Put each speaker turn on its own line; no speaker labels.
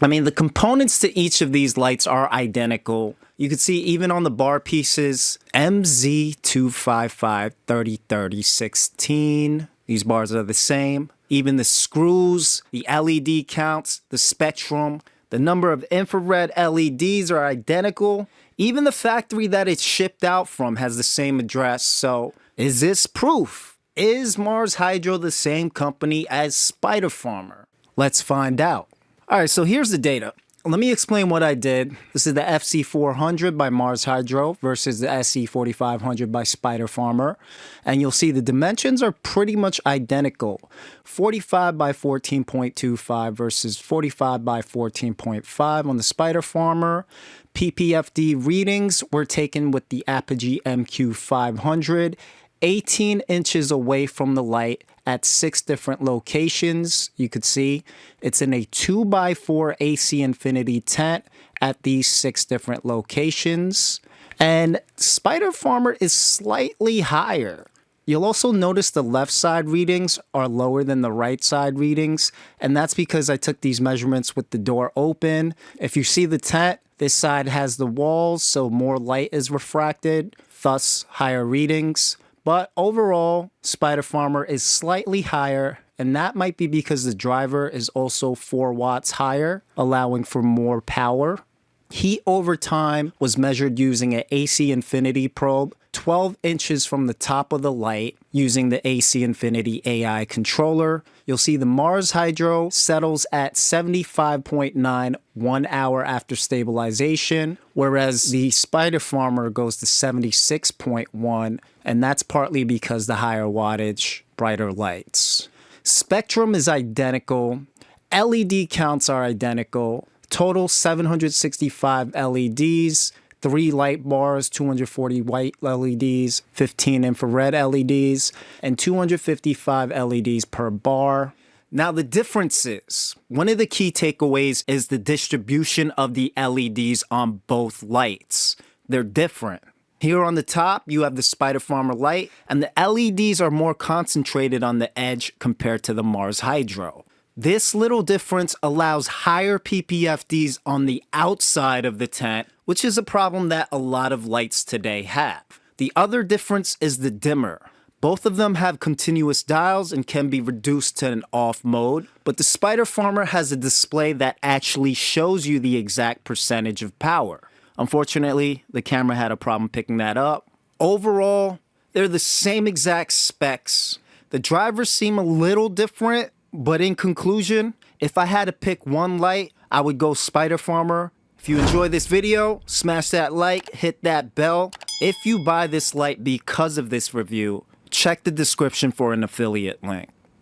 I mean, the components to each of these lights are identical. You can see even on the bar pieces, MZ255 303016. These bars are the same. Even the screws, the LED counts, the spectrum, the number of infrared LEDs are identical. Even the factory that it's shipped out from has the same address. So is this proof? Is Mars Hydro the same company as Spider Farmer? Let's find out. All right, so here's the data. Let me explain what I did. This is the FC400 by Mars Hydro versus the SE4500 by Spider Farmer. And you'll see the dimensions are pretty much identical. 45 by 14.25 versus 45 by 14.5 on the Spider Farmer. PPFD readings were taken with the Apogee MQ500, 18 inches away from the light at 6 different locations. You could see it's in a 2x4 AC infinity tent at these 6 different locations. And Spider Farmer is slightly higher. You'll also notice the left side readings are lower than the right side readings, and that's because I took these measurements with the door open. If you see the tent, this side has the walls, so more light is refracted, thus higher readings. But overall, Spider Farmer is slightly higher, and that might be because the driver is also 4 watts higher, allowing for more power. Heat over time was measured using an AC Infinity probe, 12 inches from the top of the light using the AC Infinity AI controller. You'll see the Mars Hydro settles at 75.9 1 hour after stabilization, whereas the Spider Farmer goes to 76.1, and that's partly because the higher wattage, brighter lights. Spectrum is identical. LED counts are identical. Total 765 LEDs, 3 light bars, 240 white LEDs, 15 infrared LEDs, and 255 LEDs per bar. Now the difference is, one of the key takeaways is the distribution of the LEDs on both lights. They're different. Here on the top, you have the Spider Farmer light, and the LEDs are more concentrated on the edge compared to the Mars Hydro. This little difference allows higher PPFDs on the outside of the tent, which is a problem that a lot of lights today have. The other difference is the dimmer. Both of them have continuous dials and can be reduced to an off mode, but the Spider Farmer has a display that actually shows you the exact percentage of power. Unfortunately, the camera had a problem picking that up. Overall, they're the same exact specs. The drivers seem a little different, but in conclusion, if I had to pick one light, I would go Spider Farmer. If you enjoyed this video, smash that like, hit that bell. If you buy this light because of this review, check the description for an affiliate link.